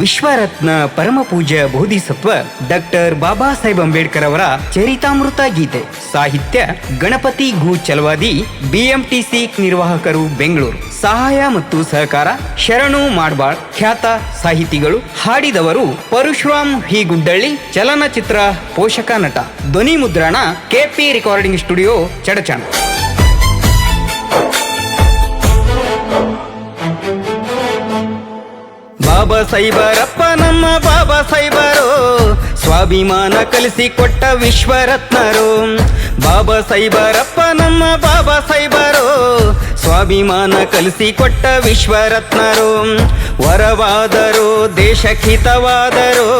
ವಿಶ್ವರತ್ನ ಪರಮ ಪೂಜ್ಯ ಬೋಧಿಸತ್ವ ಡಾಕ್ಟರ್ ಬಾಬಾ ಸಾಹೇಬ್ ಅಂಬೇಡ್ಕರ್ ಅವರ ಚರಿತಾಮೃತ ಗೀತೆ. ಸಾಹಿತ್ಯ ಗಣಪತಿ ಗು ಚಲವಾದಿ, ಬಿಎಂಟಿಸಿ ನಿರ್ವಾಹಕರು, ಬೆಂಗಳೂರು. ಸಹಾಯ ಮತ್ತು ಸಹಕಾರ ಶರಣು ಮಾಡ್ಬಾಳ್. ಖ್ಯಾತ ಸಾಹಿತಿಗಳು. ಹಾಡಿದವರು ಪರಶುರಾಮ್ ಹಿ ಗುಡ್ಡಳ್ಳಿ, ಚಲನಚಿತ್ರ ಪೋಷಕ ನಟ. ಧ್ವನಿ ಮುದ್ರಣ ಕೆಪಿ ರೆಕಾರ್ಡಿಂಗ್ ಸ್ಟುಡಿಯೋ, ಚಡಚಣ. ಬಾಬಾ ಸಾಹೇಬರಪ್ಪ ನಮ್ಮ ಬಾಬಾ ಸಾಹೇಬರು, ಸ್ವಾಭಿಮಾನ ಕಲಿಸಿಕೊಟ್ಟ ವಿಶ್ವರತ್ನರು. ಬಾಬಾ ಸಾಹೇಬರಪ್ಪ ನಮ್ಮ ಬಾಬಾ ಸಾಹೇಬರು, ಸ್ವಾಭಿಮಾನ ಕಲಿಸಿಕೊಟ್ಟ ವಿಶ್ವರತ್ನರು. ವರವಾದರು ದೇಶಹಿತವಾದರು,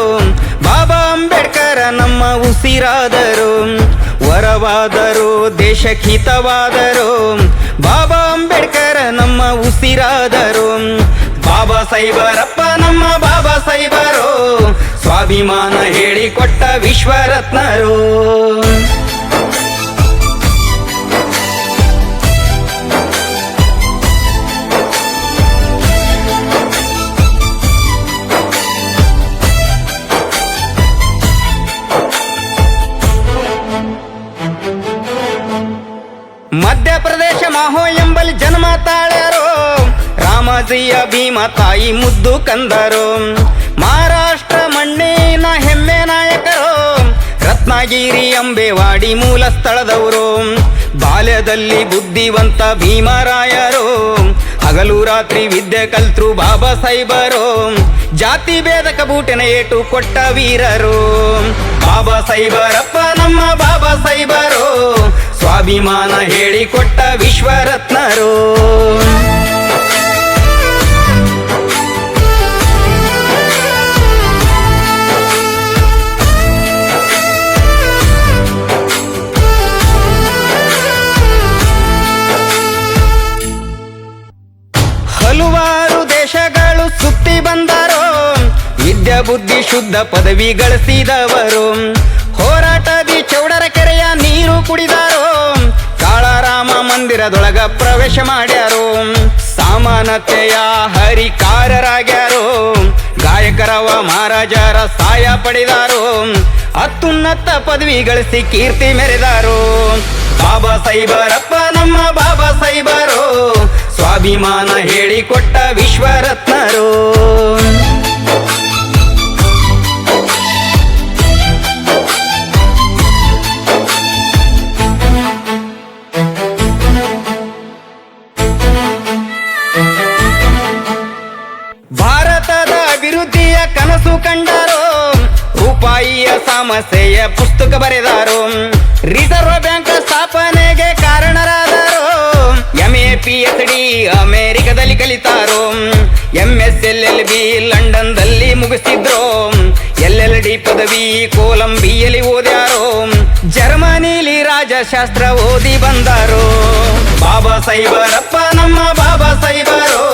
ಬಾಬಾ ಅಂಬೇಡ್ಕರ ನಮ್ಮ ಉಸಿರಾದರು. ವರವಾದರು ದೇಶಹಿತವಾದರು, ಬಾಬಾ ಅಂಬೇಡ್ಕರ ನಮ್ಮ ಉಸಿರಾದರು. ಬಾಬಾ ಸಾಹೇಬರಪ್ಪ ನಮ್ಮ ಬಾಬಾ ಸಾಹೇಬರು, ಸ್ವಾಭಿಮಾನ ಹೇಳಿಕೊಟ್ಟ ವಿಶ್ವರತ್ನರು. ಮಧ್ಯಪ್ರದೇಶ ಮಾಹೋ ಎಂಬಲ್ಲಿ ಜನ್ಮ ತಾಳ್ಯಾರೋ, ರಾಮಾಜಿಯ ಭೀಮ ತಾಯಿ ಮುದ್ದು ಕಂದರು. ಮಹಾರಾಷ್ಟ್ರ ಮಣ್ಣಿನ ಹೆಮ್ಮೆ ನಾಯಕರು, ರತ್ನಗಿರಿ ಅಂಬೇವಾಡಿ ಮೂಲ ಸ್ಥಳದವರು. ಬಾಲ್ಯದಲ್ಲಿ ಬುದ್ಧಿವಂತ ಭೀಮರಾಯರು, ಹಗಲು ರಾತ್ರಿ ವಿದ್ಯೆ ಕಲ್ತ್ರು ಬಾಬಾ ಸಾಹೇಬರು. ಜಾತಿ ಭೇದಕ ಬೂಟಿನ ಏಟು ಕೊಟ್ಟ ವೀರರು. ಬಾಬಾ ಸಾಹೇಬರಪ್ಪ ನಮ್ಮ ಬಾಬಾ ಸಾಹೇಬರು, ಸ್ವಾಭಿಮಾನ ಹೇಳಿಕೊಟ್ಟ ವಿಶ್ವರತ್ನರು. ಹಲವಾರು ದೇಶಗಳು ಸುತ್ತಿ ಬಂದರು, ವಿದ್ಯಾ ಬುದ್ಧಿ ಶುದ್ಧ ಪದವಿ ಗಳಿಸಿದವರು. ಹೋರಾಟದಿ ಚೌಡರ ಕೆರೆಯ ನೀರು ಕುಡಿದಾರು, ಕಾಳರಾಮ ಮಂದಿರದೊಳಗ ಪ್ರವೇಶ ಮಾಡ್ಯಾರು. ಸಮಾನತೆಯ ಹರಿಕಾರರಾಗ್ಯಾರು, ಗಾಯಕರವ ಮಹಾರಾಜರ ಸಹಾಯ ಪಡೆದಾರು. ಅತ್ಯುನ್ನತ ಪದವಿ ಗಳಿಸಿ ಕೀರ್ತಿ ಮೆರೆದಾರು. ಬಾಬಾ ಸಾಹೇಬರಪ್ಪ ನಮ್ಮ ಬಾಬಾ ಸಾಹೇಬರು, ಸ್ವಾಭಿಮಾನ ಹೇಳಿಕೊಟ್ಟ ವಿಶ್ವರತ್ನರು. ಭಾರತದ ಅಭಿವೃದ್ಧಿಯ ಕನಸು ಕಂಡರು, ರೂಪಾಯಿಯ ಸಮಸ್ಯೆಯ ಪುಸ್ತಕ ಬರೆದಾರು. ರಿಸರ್ವ್ ಬ್ಯಾಂಕ್ ಸ್ಥಾಪನೆಗೆ ಕಾರಣರಾದರು. MA PhD ಅಮೆರಿಕದಲ್ಲಿ ಕಲಿತಾರು. MSLLB ಲಂಡನ್ದಲ್ಲಿ ಮುಗಿಸಿದ್ರು. LLD ಪದವಿ ಕೊಲಂಬಿಯಲ್ಲಿ ಓದ್ಯಾರು. ಜರ್ಮನಿಲಿ ರಾಜಶಾಸ್ತ್ರ ಓದಿ ಬಂದರು. ಬಾಬಾ ಸಾಹೇಬರಪ್ಪ ನಮ್ಮ ಬಾಬಾ ಸಾಹೇಬರು,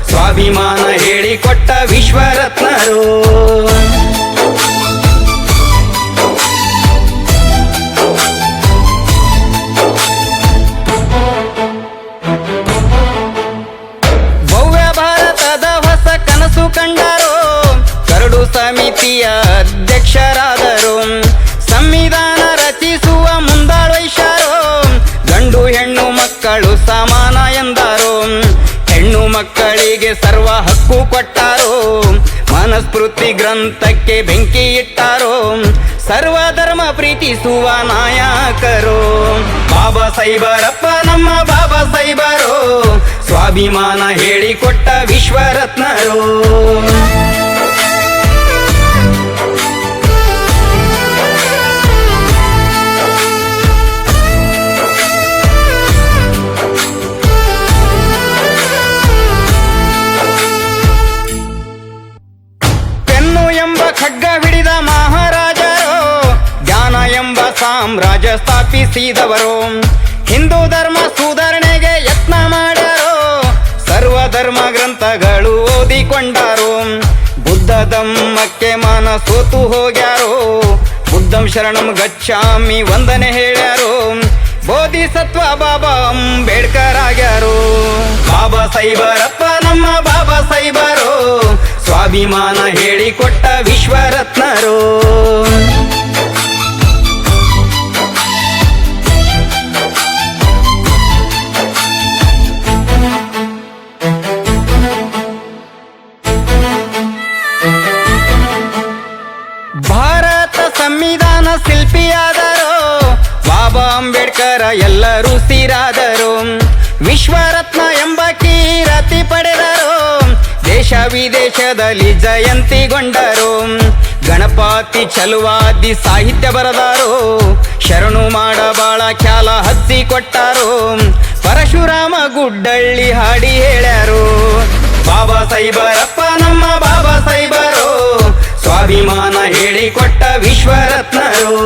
ಸ್ವಾಭಿಮಾನ ಹೇಳಿಕೊಟ್ಟ ವಿಶ್ವರತ್ನರು. ಭವ್ಯ ಭಾರತದ ಹೊಸ ಕನಸು ಕಂಡರು, ಕರಡು ಸಮಿತಿಯ ಅಧ್ಯಕ್ಷರಾದರು. ಸಂವಿಧಾನ ರಚಿಸುವ ಮುಂದಾಳವಹಿಸಿದರು. ಗಂಡು ಹೆಣ್ಣು ಮಕ್ಕಳು ಸಮಾನ ಎಂದರು. ಹೆಣ್ಣು ಮಕ್ಕಳಿಗೆ ಸರ್ವ ಹಕ್ಕು ಕೊಟ್ಟರು. ಮನುಸ್ಮೃತಿ ಗ್ರಂಥಕ್ಕೆ ಬೆಂಕಿ ಇಟ್ಟರು. ಸರ್ವಧರ್ಮ ಪ್ರೀತಿಸುವ ನಾಯಕರು. ಬಾಬಾ ಸಾಹೇಬರಪ್ಪ ನಮ್ಮ ಬಾಬಾ ಸಾಹೇಬರು, ಸ್ವಾಭಿಮಾನ ಹೇಳಿಕೊಟ್ಟ ವಿಶ್ವರತ್ನರು. ಖಡ್ಗ ಹಿಡಿದ ಮಹಾರಾಜರು, ಜ್ಞಾನ ಎಂಬ ಸಾಮ್ರಾಜ್ಯ ಸ್ಥಾಪಿಸಿದವರು. ಹಿಂದೂ ಧರ್ಮ ಸುಧಾರಣೆಗೆ ಯತ್ನ ಮಾಡ್ಯಾರು. ಸರ್ವಧರ್ಮ ಗ್ರಂಥಗಳು ಓದಿಕೊಂಡರು. ಬುದ್ಧ ಧಮ್ಮಕ್ಕೆ ಮನ ಸೋತು ಹೋಗ್ಯಾರು. ಬುದ್ಧಂ ಶರಣಂ ಗಚ್ಚಾಮಿ ವಂದನೆ ಹೇಳ್ಯಾರು. ಬೋಧಿಸತ್ವ ಬಾಬಾ ಅಂಬೇಡ್ಕರ್ ಆಗ್ಯಾರು. ಬಾಬಾ ಸಾಹೇಬರಪ್ಪ ನಮ್ಮ ಬಾಬಾ ಸಾಹೇಬರು, ಸ್ವಾಭಿಮಾನ ಹೇಳಿಕೊಟ್ಟ ವಿಶ್ವರತ್ನರು. ಭಾರತ ಸಂವಿಧಾನ ಶಿಲ್ಪಿಯಾದರು ಬಾಬಾ ಅಂಬೇಡ್ಕರ್ ಎಲ್ಲರೂ ಸ್ಥಿರಾದರು. ವಿಶ್ವರತ್ನ ಎಂಬ ಕೀರ್ತಿ ಪಡೆದರು. ದೇಶ ವಿದೇಶದಲ್ಲಿ ಜಯಂತಿಗೊಂಡರು. ಗಣಪತಿ ಚಲುವಾದಿ ಸಾಹಿತ್ಯ ಬರೆದರು. ಶರಣು ಮಾಡಬಾಳ ಖ್ಯಾಲ ಹಚ್ಚಿಕೊಟ್ಟರು. ಪರಶುರಾಮ ಗುಡ್ಡಳ್ಳಿ ಹಾಡಿ ಹೇಳ್ಯಾರು. ಬಾಬಾ ಸಾಹೇಬರಪ್ಪ ನಮ್ಮ ಬಾಬಾ ಸಾಹೇಬರು ಸ್ವಾಭಿಮಾನ ಹೇಳಿಕೊಟ್ಟ ವಿಶ್ವರತ್ನರು.